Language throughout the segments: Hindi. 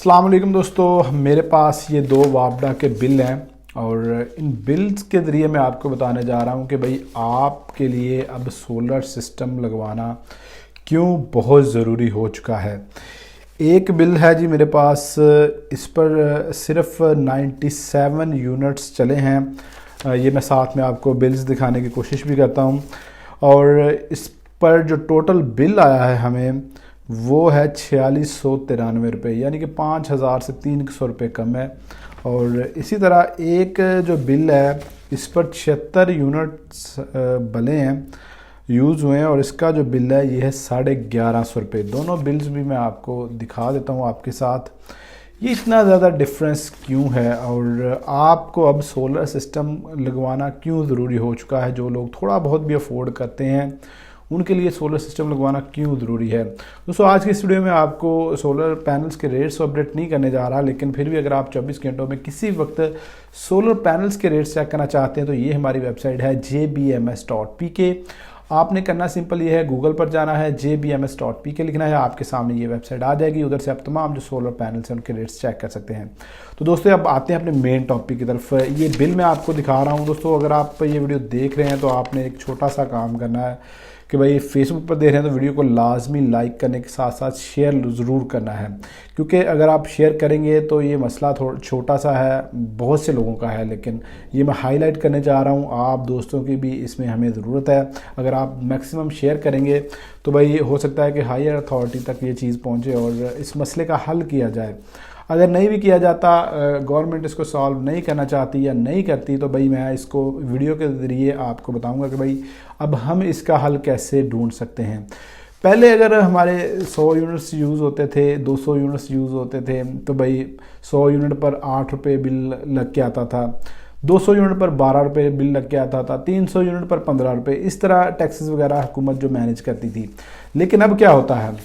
अस्सलाम वालेकुम दोस्तों, मेरे पास ये दो वापडा के बिल हैं और इन बिल्स के ज़रिए मैं आपको बताने जा रहा हूँ कि भाई आपके लिए अब सोलर सिस्टम लगवाना क्यों बहुत ज़रूरी हो चुका है। एक बिल है जी मेरे पास, इस पर सिर्फ 97 यूनिट्स चले हैं। ये मैं साथ में आपको बिल्स दिखाने की कोशिश भी करता हूँ और इस पर जो टोटल बिल आया है हमें वो है 4693 रुपये, यानी कि 5000 से 300 रुपये कम है। और इसी तरह एक जो बिल है इस पर 76 यूनिट्स बले हैं, यूज़ हुए हैं और इसका जो बिल है ये है 1150 रुपये। दोनों बिल्स भी मैं आपको दिखा देता हूँ आपके साथ। ये इतना ज़्यादा डिफरेंस क्यों है और आपको अब सोलर सिस्टम लगवाना क्यों ज़रूरी हो चुका है। जो लोग थोड़ा बहुत भी अफोर्ड करते हैं उनके लिए सोलर सिस्टम लगवाना क्यों ज़रूरी है। दोस्तों आज की इस वीडियो में आपको सोलर पैनल्स के रेट्स अपडेट नहीं करने जा रहा, लेकिन फिर भी अगर आप 24 घंटों में किसी वक्त सोलर पैनल्स के रेट्स चेक करना चाहते हैं तो ये हमारी वेबसाइट है jbms.pk। आपने करना सिंपल ये है, गूगल पर जाना है, jbms.pk लिखना है, आपके सामने ये वेबसाइट आ जाएगी। उधर से आप तमाम जो सोलर पैनल्स हैं उनके रेट्स चेक कर सकते हैं। तो दोस्तों अब आते हैं अपने मेन टॉपिक की तरफ। ये बिल मैं आपको दिखा रहा हूँ। दोस्तों अगर आप ये वीडियो देख रहे हैं तो आपने एक छोटा सा काम करना है कि भाई फेसबुक पर देख रहे हैं तो वीडियो को लाजमी लाइक करने के साथ साथ शेयर ज़रूर करना है, क्योंकि अगर आप शेयर करेंगे तो ये मसला थोड़ा छोटा सा है, बहुत से लोगों का है, लेकिन ये मैं हाईलाइट करने जा रहा हूँ। आप दोस्तों की भी इसमें हमें ज़रूरत है। अगर आप मैक्सिमम शेयर करेंगे तो भाई हो सकता है कि हायर अथॉरिटी तक ये चीज़ पहुँचे और इस मसले का हल किया जाए। अगर नहीं भी किया जाता, गवर्नमेंट इसको सॉल्व नहीं करना चाहती या नहीं करती, तो भाई मैं इसको वीडियो के ज़रिए आपको बताऊंगा कि भाई अब हम इसका हल कैसे ढूंढ सकते हैं। पहले अगर हमारे 100 यूनिट्स यूज़ होते थे, 200 यूनिट्स यूज़ होते थे, तो भाई 100 यूनिट पर 8 रुपये बिल लग के आता था, 200 यूनिट पर 12 रुपये बिल लग के आता था, 300 यूनिट पर 15 रुपये, इस तरह टैक्सेस वगैरह हुकूमत जो मैनेज करती थी। लेकिन अब क्या होता है,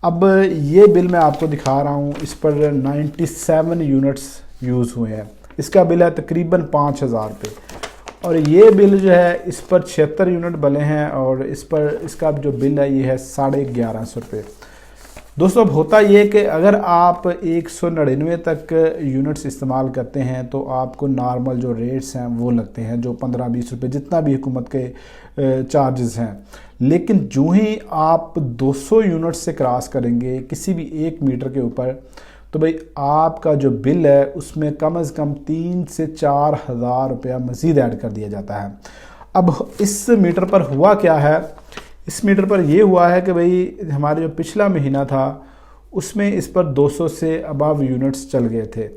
अब ये बिल मैं आपको दिखा रहा हूँ, इस पर 97 यूनिट्स यूज़ हुए हैं। इसका बिल है तकरीबन 5000 रुपये और ये बिल जो है इस पर 76 यूनिट बने हैं और इस पर इसका जो बिल है ये है 1150 रुपये। दोस्तों अब होता ये कि अगर आप 199 तक यूनिट्स इस्तेमाल करते हैं तो आपको नॉर्मल जो रेट्स हैं वो लगते हैं, जो 15-20 रुपये जितना भी हुकूमत के चार्जेस हैं। लेकिन जो ही आप 200 यूनिट से क्रॉस करेंगे किसी भी 1 मीटर के ऊपर, तो भाई आपका जो बिल है उसमें कम से कम 3 से 4 हज़ार रुपया मज़ीद ऐड कर दिया जाता है। अब इस मीटर पर हुआ क्या है, इस मीटर पर यह हुआ है कि भाई हमारे जो पिछला महीना था उसमें इस पर 200 से अबव यूनिट्स चल गए थे,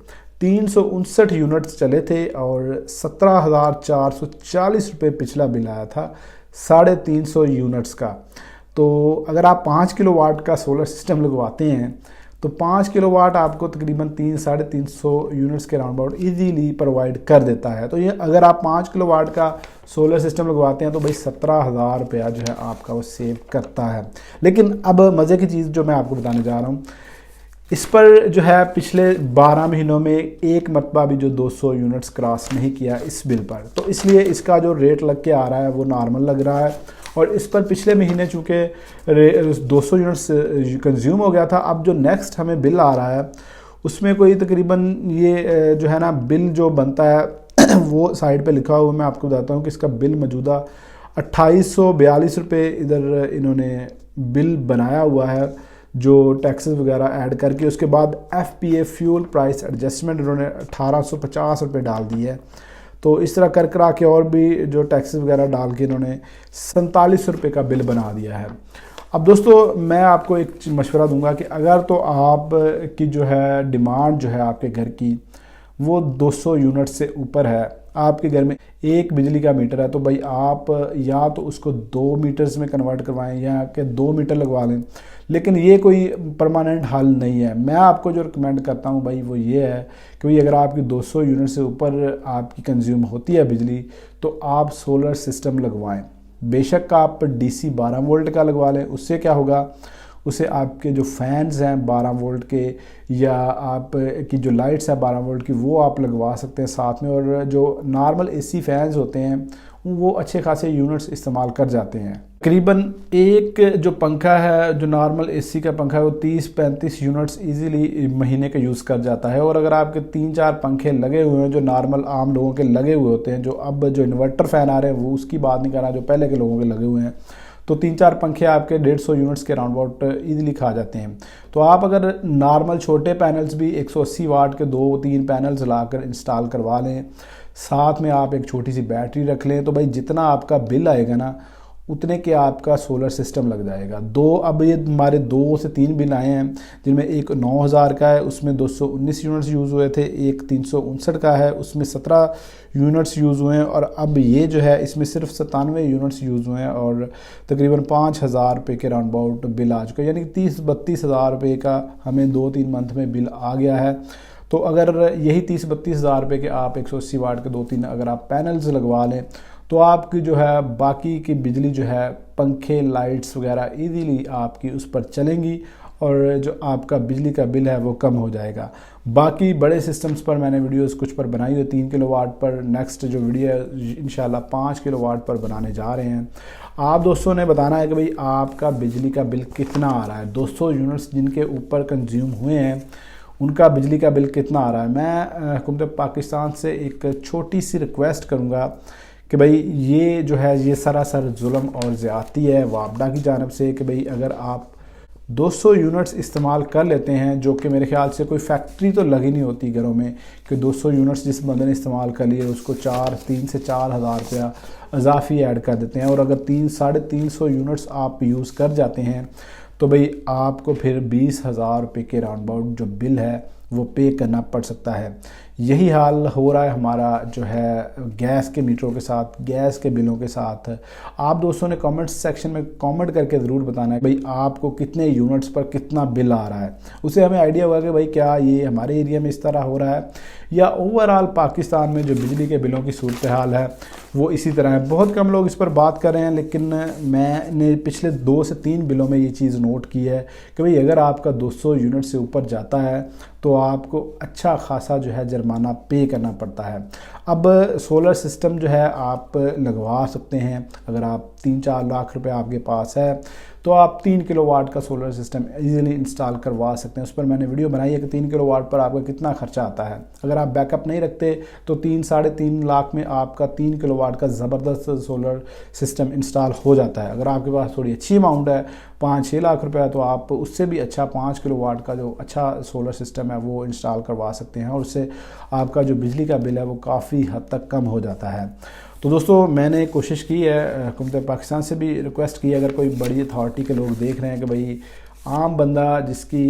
359 यूनिट्स चले थे और 17,440 रुपये पिछला बिल आया था 350 यूनिट्स का। तो अगर आप 5 किलोवाट का सोलर सिस्टम लगवाते हैं तो 5 किलोवाट आपको तकरीबन 300-350 यूनिट्स के राउंड अबाउट ईजीली प्रोवाइड कर देता है। तो ये अगर आप 5 किलोवाट का सोलर सिस्टम लगवाते हैं तो भाई 17,000 रुपया जो है आपका वो सेव करता है। लेकिन अब मज़े की चीज़ जो मैं आपको बताने जा रहा हूँ, इस पर जो है पिछले 12 महीनों में एक मरतबा भी जो 200 यूनिट्स क्रॉस नहीं किया इस बिल पर, तो इसलिए इसका जो रेट लग के आ रहा है वो नॉर्मल लग रहा है। और इस पर पिछले महीने चूँकि 200 यूनिट्स कंज्यूम हो गया था, अब जो नेक्स्ट हमें बिल आ रहा है उसमें कोई तकरीबन ये जो है ना बिल जो बनता है वो साइड पे लिखा हुआ, मैं आपको बताता हूँ कि इसका बिल मौजूदा 2842 रुपये इधर इन्होंने बिल बनाया हुआ है, जो टैक्सेस वगैरह ऐड करके। उसके बाद FPA फ्यूल प्राइस एडजस्टमेंट इन्होंने 1850 रुपये डाल दी है। तो इस तरह कर करा के और भी जो टैक्सेस वगैरह डाल के इन्होंने 47 रुपये का बिल बना दिया है। अब दोस्तों मैं आपको एक मशवरा दूंगा कि अगर तो आप की जो है डिमांड जो है आपके घर की वो 200 यूनिट से ऊपर है, आपके घर में एक बिजली का मीटर है, तो भाई आप या तो उसको 2 मीटर्स में कन्वर्ट करवाएं या कि 2 मीटर लगवा लें। लेकिन ये कोई परमानेंट हल नहीं है। मैं आपको जो रिकमेंड करता हूँ भाई वो ये है कि भाई अगर आपकी 200 यूनिट से ऊपर आपकी कंज्यूम होती है बिजली तो आप सोलर सिस्टम लगवाएं। बेशक आप DC 12 वोल्ट का लगवा लें, उससे क्या होगा, उसे आपके जो फैंस हैं 12 वोल्ट के या आप की जो लाइट्स हैं 12 वोल्ट की वो आप लगवा सकते हैं साथ में। और जो नॉर्मल AC फैंस होते हैं वो अच्छे खासे यूनिट्स इस्तेमाल कर जाते हैं। तकरीबन एक जो पंखा है, जो नॉर्मल एसी का पंखा है, वो 30-35 यूनिट्स इजीली महीने का यूज़ कर जाता है। और अगर आपके 3-4 पंखे लगे हुए हैं जो नॉर्मल आम लोगों के लगे हुए होते हैं, जो अब जो इन्वर्टर फ़ैन आ रहे हैं वो उसकी बात नहीं कर रहा, जो पहले के लोगों के लगे हुए हैं, तो 3-4 पंखे आपके 150 यूनिट्स के राउंड अबाउट ईजिली खा जाते हैं। तो आप अगर नॉर्मल छोटे पैनल्स भी 180 वाट के 2-3 पैनल्स लाकर इंस्टॉल करवा लें, साथ में आप एक छोटी सी बैटरी रख लें, तो भाई जितना आपका बिल आएगा ना उतने के आपका सोलर सिस्टम लग जाएगा। अब ये हमारे 2 से 3 बिल आए हैं, जिनमें एक 9000 का है, उसमें 219 यूनिट्स यूज़ हुए थे, एक 359 का है, उसमें 17 यूनिट्स यूज़ हुए हैं, और अब ये जो है इसमें सिर्फ 97 यूनिट्स यूज़ हुए हैं और तकरीबन 5000 रुपये के राउंड अबाउट बिल आ चुका है। यानी 30-32 हज़ार रुपये का हमें 2-3 मंथ में बिल आ गया है। तो अगर यही 30-32 हज़ार रुपये के आप 180 वाट के 2-3 अगर आप पैनल्स लगवा लें, तो आपकी जो है बाकी की बिजली जो है पंखे लाइट्स वगैरह ईजीली आपकी उस पर चलेंगी और जो आपका बिजली का बिल है वो कम हो जाएगा। बाकी बड़े सिस्टम्स पर मैंने वीडियोस कुछ पर बनाई हुई 3 किलोवाट पर, नेक्स्ट जो वीडियो है इंशाल्लाह 5 किलोवाट पर बनाने जा रहे हैं। आप दोस्तों ने बताना है कि भाई आपका बिजली का बिल कितना आ रहा है, 200 यूनिट्स जिनके ऊपर कंज्यूम हुए हैं उनका बिजली का बिल कितना आ रहा है। मैं हुकूमत पाकिस्तान से एक छोटी सी रिक्वेस्ट करूँगा कि भाई ये जो है ये सरासर जुल्म और ज़्यादती है वापडा की जानब से, कि भाई अगर आप 200 यूनिट्स इस्तेमाल कर लेते हैं, जो कि मेरे ख्याल से कोई फैक्ट्री तो लगी नहीं होती घरों में कि 200 यूनिट्स जिस बंदे ने इस्तेमाल कर लिए उसको 3 से 4 हज़ार रुपया इजाफी ऐड कर देते हैं, और अगर 300-350 यूनिट्स आप यूज़ कर जाते हैं तो भाई आपको फिर 20,000 रुपये के राउंड अबाउट जो बिल है वो पे करना पड़ सकता है। यही हाल हो रहा है हमारा जो है गैस के मीटरों के साथ, गैस के बिलों के साथ। आप दोस्तों ने कमेंट्स सेक्शन में कमेंट करके ज़रूर बताना है भाई आपको कितने यूनिट्स पर कितना बिल आ रहा है, उससे हमें आइडिया होगा कि भाई क्या ये हमारे एरिया में इस तरह हो रहा है या ओवरऑल पाकिस्तान में जो बिजली के बिलों की सूरत हाल है वो इसी तरह है। बहुत कम लोग इस पर बात कर रहे हैं, लेकिन मैंने पिछले 2 से 3 बिलों में ये चीज़ नोट की है कि भाई अगर आपका 200 यूनिट से ऊपर जाता है तो आपको अच्छा खासा जो है जुर्माना पे करना पड़ता है। अब सोलर सिस्टम जो है आप लगवा सकते हैं, अगर आप 3-4 लाख रुपए आपके पास है तो आप 3 किलोवाट का सोलर सिस्टम इजीली इंस्टॉल करवा सकते हैं। उस पर मैंने वीडियो बनाई है कि 3 किलोवाट पर आपका कितना खर्चा आता है। अगर आप बैकअप नहीं रखते तो 3-3.5 लाख में आपका 3 किलोवाट का ज़बरदस्त सोलर सिस्टम इंस्टॉल हो जाता है। अगर आपके पास थोड़ी अच्छी अमाउंट है 5-6 लाख रुपए, तो आप उससे भी अच्छा 5 किलोवाट का जो अच्छा सोलर सिस्टम है वो इंस्टॉल करवा सकते हैं, और उससे आपका जो बिजली का बिल है वो काफ़ी हद तक कम हो जाता है। तो दोस्तों मैंने कोशिश की है, हुकूमत पाकिस्तान से भी रिक्वेस्ट की है, अगर कोई बड़ी अथॉरिटी के लोग देख रहे हैं कि भाई आम बंदा जिसकी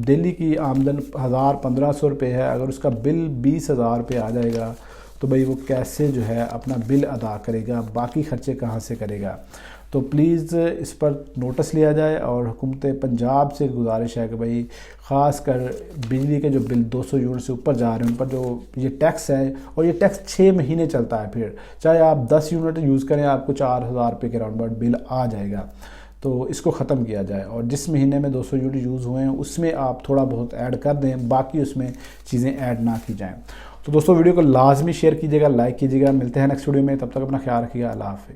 डेली की आमदन 1000-1500 रुपये है, अगर उसका बिल 20,000 रुपये आ जाएगा तो भाई वो कैसे जो है अपना बिल अदा करेगा, बाकी खर्चे कहाँ से करेगा। तो प्लीज़ इस पर नोटिस लिया जाए, और हुकूमत पंजाब से गुजारिश है कि भाई ख़ास कर बिजली के जो बिल 200 यूनिट से ऊपर जा रहे हैं उन पर जो ये टैक्स है, और ये टैक्स 6 महीने चलता है, फिर चाहे आप 10 यूनिट यूज़ करें आपको 4000 रुपये के राउंड अबाउट बिल आ जाएगा। तो इसको ख़त्म किया जाए, और जिस महीने में 200 यूनिट यूज़ हुए हैं उसमें आप थोड़ा बहुत ऐड कर दें, बाकी उसमें चीज़ें ऐड ना की जाएँ। तो दोस्तों वीडियो को लाजमी शेयर कीजिएगा, लाइक कीजिएगा। मिलते हैं नेक्स्ट वीडियो में, तब तक अपना ख्याल रखिएगा। अल्लाह हाफ़िज़।